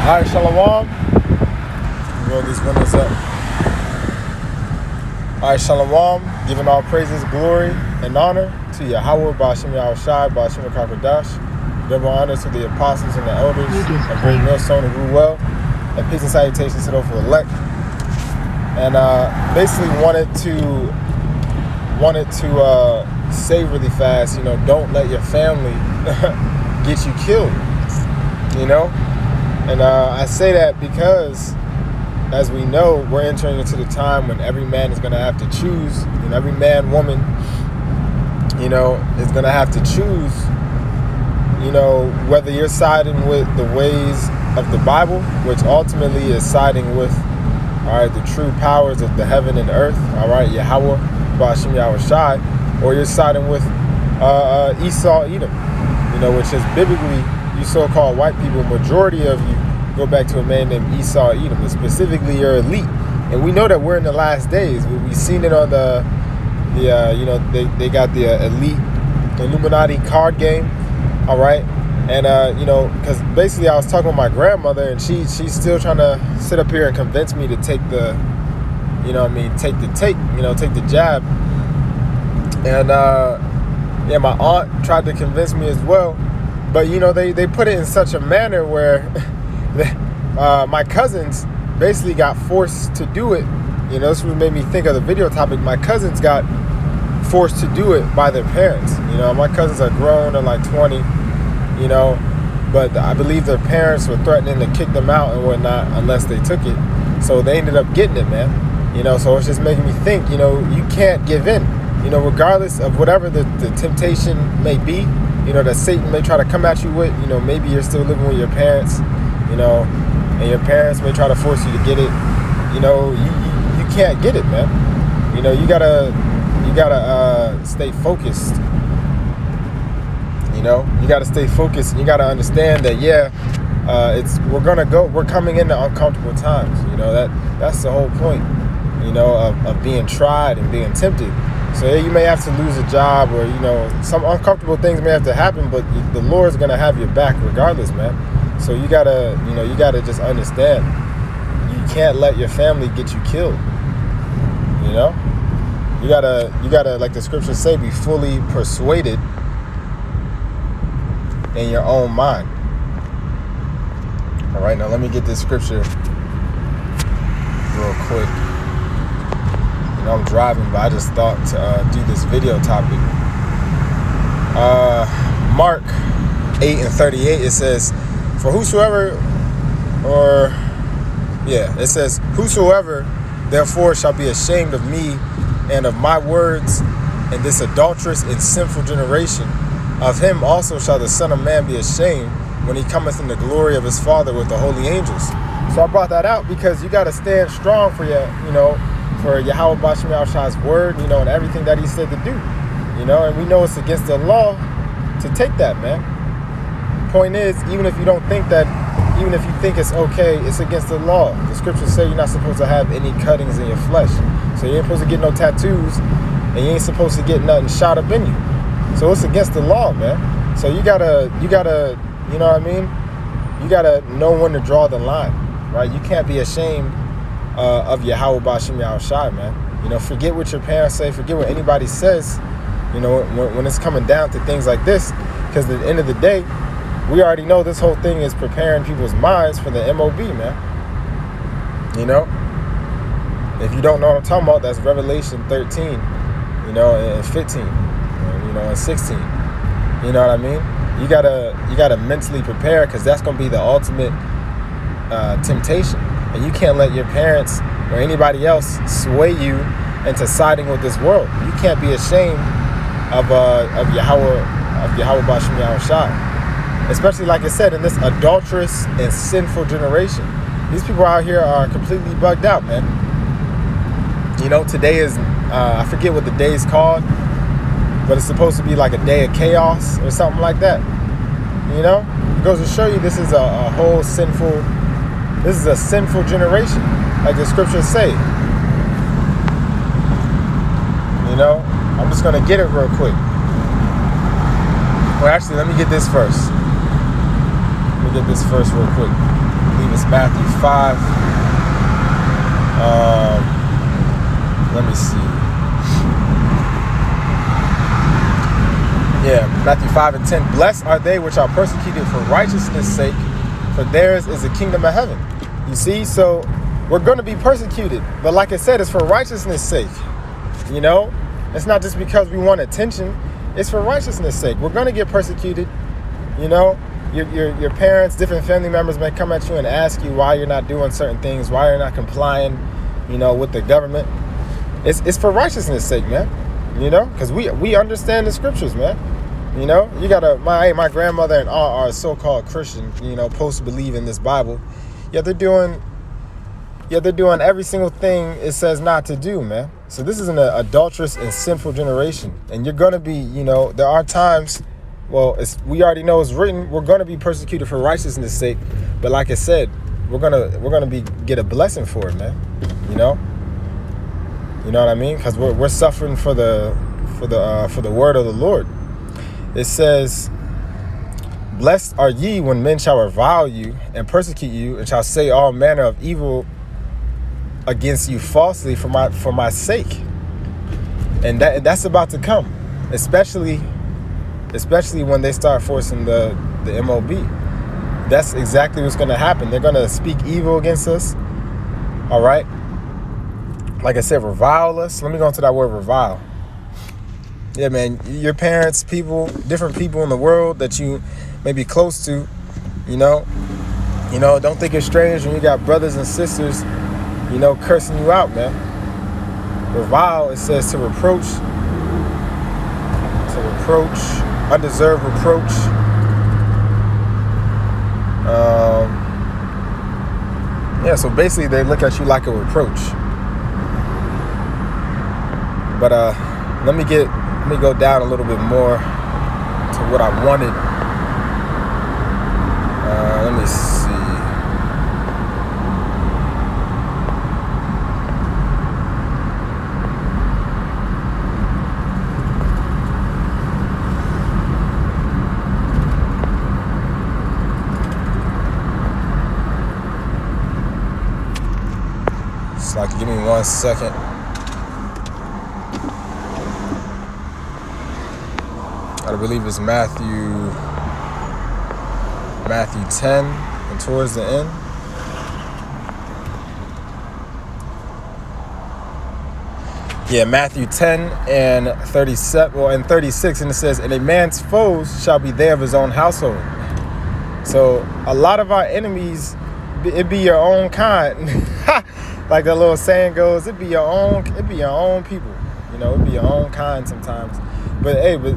Alright, Shalom. Roll these windows up. Alright, Shalom. Giving all praises, glory, and honor to Yahweh, Ba'ashem Yahushai, Ba'ashem Kakodash. Double honor to the apostles and the elders, a great millstone who grew well, and peace and salutations to those who elect. And basically wanted to say really fast, don't let your family get you killed, And I say that because, as we know, we're entering into the time when every man is going to have to choose, every man, woman, is going to have to choose, whether you're siding with the ways of the Bible, which ultimately is siding with, the true powers of the heaven and earth, Yahweh, Ba'ashem Yahushai, or you're siding with Esau, Edom, which is biblically, you so-called white people, majority of you go back to a man named Esau, Edom, and specifically your elite. And we know that we're in the last days. We've seen it on they got the elite Illuminati card game, all right? And, because basically I was talking with my grandmother, and she's still trying to sit up here and convince me to take the, take the jab. And, my aunt tried to convince me as well. But, they put it in such a manner where my cousins basically got forced to do it. This made me think of the video topic. My cousins got forced to do it by their parents. My cousins are grown, they're like 20, but I believe their parents were threatening to kick them out and whatnot unless they took it. So they ended up getting it, man. So it's just making me think, you can't give in, regardless of whatever the temptation may be, that Satan may try to come at you with, maybe you're still living with your parents, and your parents may try to force you to get it. You can't get it, man. You gotta stay focused. You gotta stay focused, and you gotta understand that, we're coming into uncomfortable times. That's the whole point, of being tried and being tempted. So you may have to lose a job, or some uncomfortable things may have to happen, but the Lord's gonna have your back regardless, man. So you gotta just understand, you can't let your family get you killed. You gotta, like the scriptures say, be fully persuaded in your own mind. All right, now let me get this scripture real quick. I'm driving, but I just thought to do this video topic. Mark 8:38, it says, for whosoever, it says, whosoever therefore shall be ashamed of me and of my words in this adulterous and sinful generation, of him also shall the Son of Man be ashamed when he cometh in the glory of his Father with the holy angels. So I brought that out because you got to stand strong for for Yahweh Ba'ashem Yahushua's word, and everything that he said to do, and we know it's against the law to take that, man. Point is, even if you think it's okay, it's against the law. The scriptures say you're not supposed to have any cuttings in your flesh. So you ain't supposed to get no tattoos, and you ain't supposed to get nothing shot up in you. So it's against the law, man. So you gotta, you gotta know when to draw the line, right? You can't be ashamed of Yahweh Ba'ashem Yahushai, man. Forget what your parents say, forget what anybody says, when it's coming down to things like this, because at the end of the day, we already know this whole thing is preparing people's minds for the MOB, man. If you don't know what I'm talking about, that's Revelation 13, and 15, and 16. You know what I mean? You gotta mentally prepare, because that's gonna be the ultimate temptation. And you can't let your parents or anybody else sway you into siding with this world. You can't be ashamed of Yahweh Ba'ashem Yahushai. Especially, like I said, in this adulterous and sinful generation. These people out here are completely bugged out, man. Today is, I forget what the day is called, but it's supposed to be like a day of chaos or something like that. It goes to show you this is a sinful generation, like the scriptures say. I'm just going to get it real quick. Well, actually, let me get this first. Real quick. Leave it's Matthew 5. Let me see. Yeah, Matthew 5 and 10. Blessed are they which are persecuted for righteousness' sake, for theirs is the kingdom of heaven. You see, so we're going to be persecuted, but like I said, it's for righteousness' sake. You know, it's not just because we want attention. It's for righteousness' sake. We're going to get persecuted. You know, your parents, different family members may come at you and ask you why you're not doing certain things, why you're not complying, you know, with the government. It's for righteousness' sake, man. You know, because we understand the scriptures, man. You know, you gotta, my grandmother and all are so-called Christian, you know, supposed to believe in this Bible. Yet they're doing every single thing it says not to do, man. So this is an adulterous and sinful generation. And you're going to be, you know, there are times, well, we already know it's written, we're going to be persecuted for righteousness' sake. But like I said, we're gonna get a blessing for it, man. You know what I mean? Because we're suffering for the word of the Lord. It says, blessed are ye when men shall revile you and persecute you and shall say all manner of evil against you falsely for my sake. And that's about to come, especially when they start forcing the MOB. That's exactly what's going to happen. They're going to speak evil against us. All right. Like I said, revile us. Let me go into that word revile. Yeah, man, your parents, people, different people in the world that you may be close to, you know, don't think it's strange when you got brothers and sisters, you know, cursing you out, man. Revile, it says to reproach, undeserved reproach. Yeah, so basically they look at you like a reproach. But let me go down a little bit more to what I wanted. Let me see. It's like, give me 1 second. I believe it's Matthew 10 and towards the end. Yeah, Matthew 10 and 37, well, and 36, and it says, and a man's foes shall be they of his own household. So a lot of our enemies, it be your own kind. Like the little saying goes, it be your own people. You know, it be your own kind sometimes. But hey, but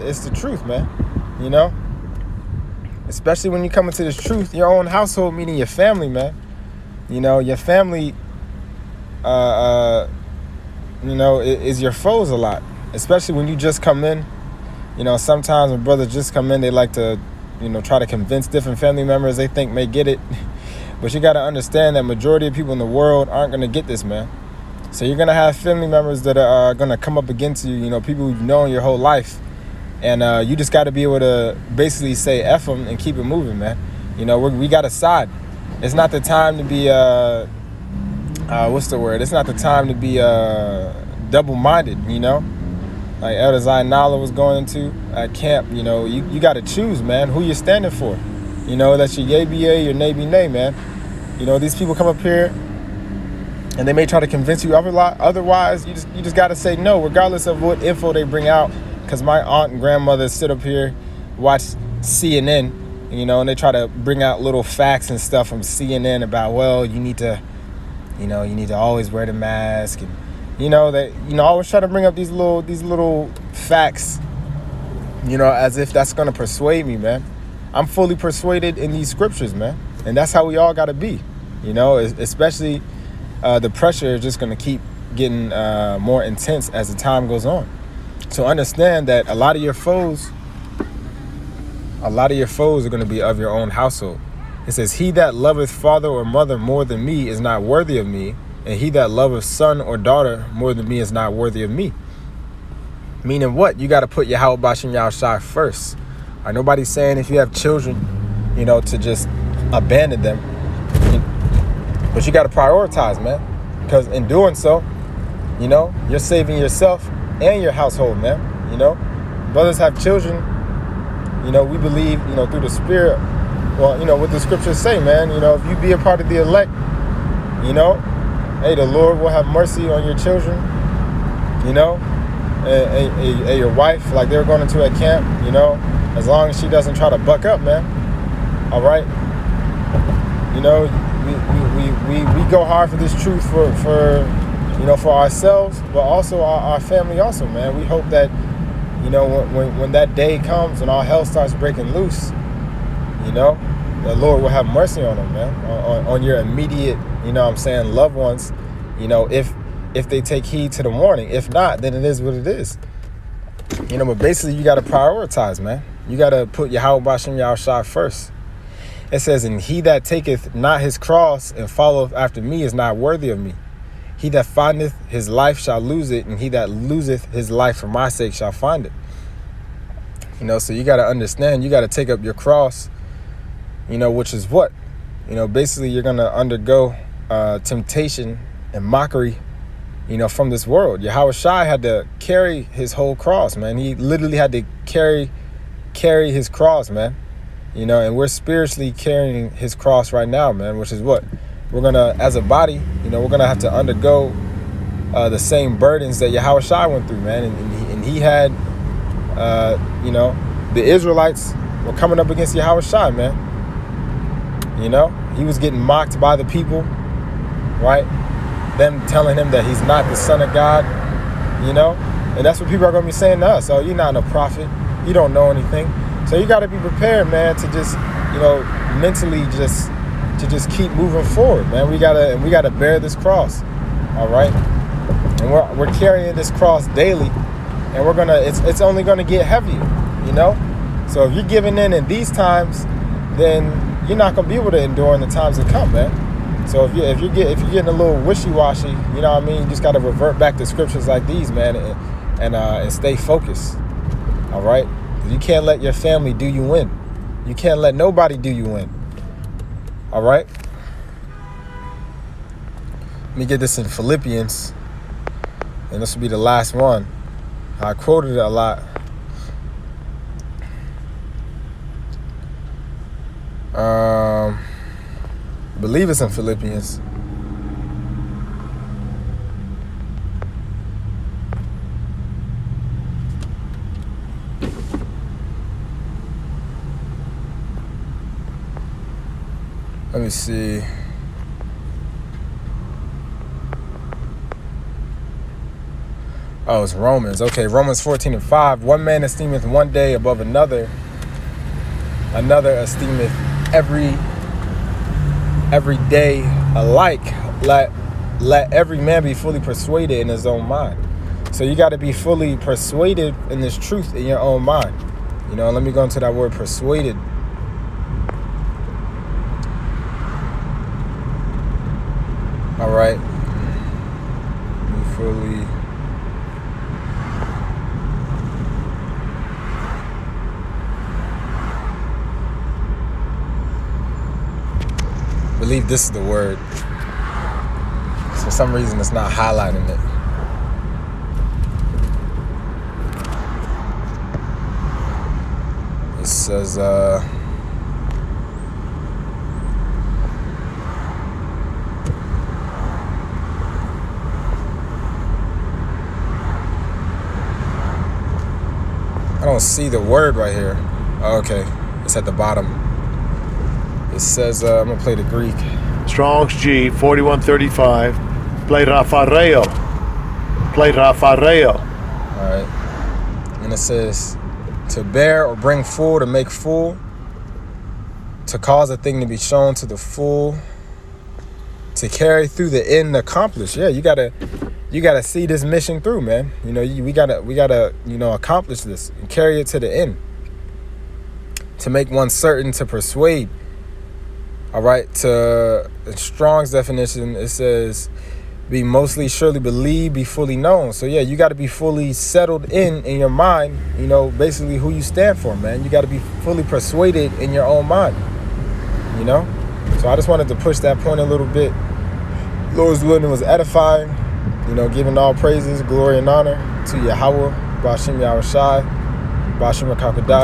it's the truth, man. You know, especially when you come into this truth, your own household, meaning your family, man. You know, your family, is your foes a lot. Especially when you just come in. You know, sometimes when brothers just come in, they like to, try to convince different family members they think may get it. But you got to understand that majority of people in the world aren't going to get this, man. So you're going to have family members that are going to come up against you, people you've known your whole life. And you just got to be able to basically say F them and keep it moving, man. We got to side. It's not the time to be, what's the word? It's not the time to be double-minded, Like Elder Zion Nala was going into at camp, you got to choose, man, who you're standing for. That's your yay be yay, your nay be nay, man. These people come up here and they may try to convince you otherwise. You just got to say no, regardless of what info they bring out. Because my aunt and grandmother sit up here, watch CNN, and they try to bring out little facts and stuff from CNN about, well, you need to always wear the mask, and they always try to bring up these little facts, as if that's gonna persuade me, man. I'm fully persuaded in these scriptures, man, and that's how we all gotta be, especially the pressure is just gonna keep getting more intense as the time goes on. So understand that a lot of your foes are going to be of your own household. It says, he that loveth father or mother more than me is not worthy of me, and he that loveth son or daughter more than me is not worthy of me. Meaning what? You got to put Yahweh Bashem Yahushua first. Nobody's saying if you have children, to just abandon them. But you got to prioritize, man, because in doing so, you know, you're saving yourself and your household, man. You know, brothers have children. You know, we believe, you know, through the Spirit. Well, you know, what the scriptures say, man. You know, if you be a part of the elect, you know, hey, the Lord will have mercy on your children. You know, and your wife, like they were going into a camp. You know, as long as she doesn't try to buck up, man. All right. You know, we go hard for this truth for you know, for ourselves, but also our family also, man. We hope that, you know, when that day comes and all hell starts breaking loose, you know, the Lord will have mercy on them, man, on your immediate, you know what I'm saying, loved ones, you know, if they take heed to the warning. If not, then it is what it is. You know, but basically you got to prioritize, man. You got to put Yahweh B'Shem Yahushua first. It says, and he that taketh not his cross and followeth after me is not worthy of me. He that findeth his life shall lose it, and he that loseth his life for my sake shall find it. You know, so you got to understand, you got to take up your cross, you know, which is what? You know, basically you're going to undergo temptation and mockery, you know, from this world. Yahweh Shai had to carry his whole cross, man. He literally had to carry his cross, man. You know, and we're spiritually carrying his cross right now, man, which is what? We're going to, as a body, you know, we're going to have to undergo the same burdens that Yahweh Shai went through, man. And he had, you know, the Israelites were coming up against Yahweh Shai, man. You know, he was getting mocked by the people, right? Them telling him that he's not the son of God, you know. And that's what people are going to be saying to us. Oh, you're not a prophet. You don't know anything. So you got to be prepared, man, to just, you know, mentally just keep moving forward, man. We gotta bear this cross, all right? And we're carrying this cross daily, and it's only gonna get heavier, you know. So if you're giving in these times, then you're not gonna be able to endure in the times to come, man. So if you're getting a little wishy-washy, you know what I mean, you just gotta revert back to scriptures like these, man, and stay focused, all right? You can't let your family do you in. You can't let nobody do you in. All right? Let me get this in Philippians. And this will be the last one. I quoted it a lot. I believe it's in Philippians. Let me see. Oh, it's Romans. Okay, Romans 14:5. One man esteemeth one day above another. Another esteemeth every day alike. Let every man be fully persuaded in his own mind. So you got to be fully persuaded in this truth in your own mind. You know, let me go into that word persuaded. All right. Be fully believe this is the word. For some reason it's not highlighting it. It says I don't see the word right here. Oh, okay, it's at the bottom. It says, I'm going to play the Greek. Strong's G, 4135. Pleiraphoreo. Pleiraphoreo. All right. And it says, to bear or bring full, to make full, to cause a thing to be shown to the full, to carry through the end accomplished. Yeah, you gotta see this mission through, man. You know, we gotta, you know, accomplish this and carry it to the end. To make one certain, to persuade. All right, to Strong's definition, it says, be mostly surely believed, be fully known. So yeah, you got to be fully settled in your mind, you know, basically who you stand for, man. You got to be fully persuaded in your own mind, you know. So I just wanted to push that point a little bit, Lord's willing, it was edifying. You know, giving all praises, glory, and honor to Yahweh, Ba'ashim Yahushai, Ba'ashim Kakodah.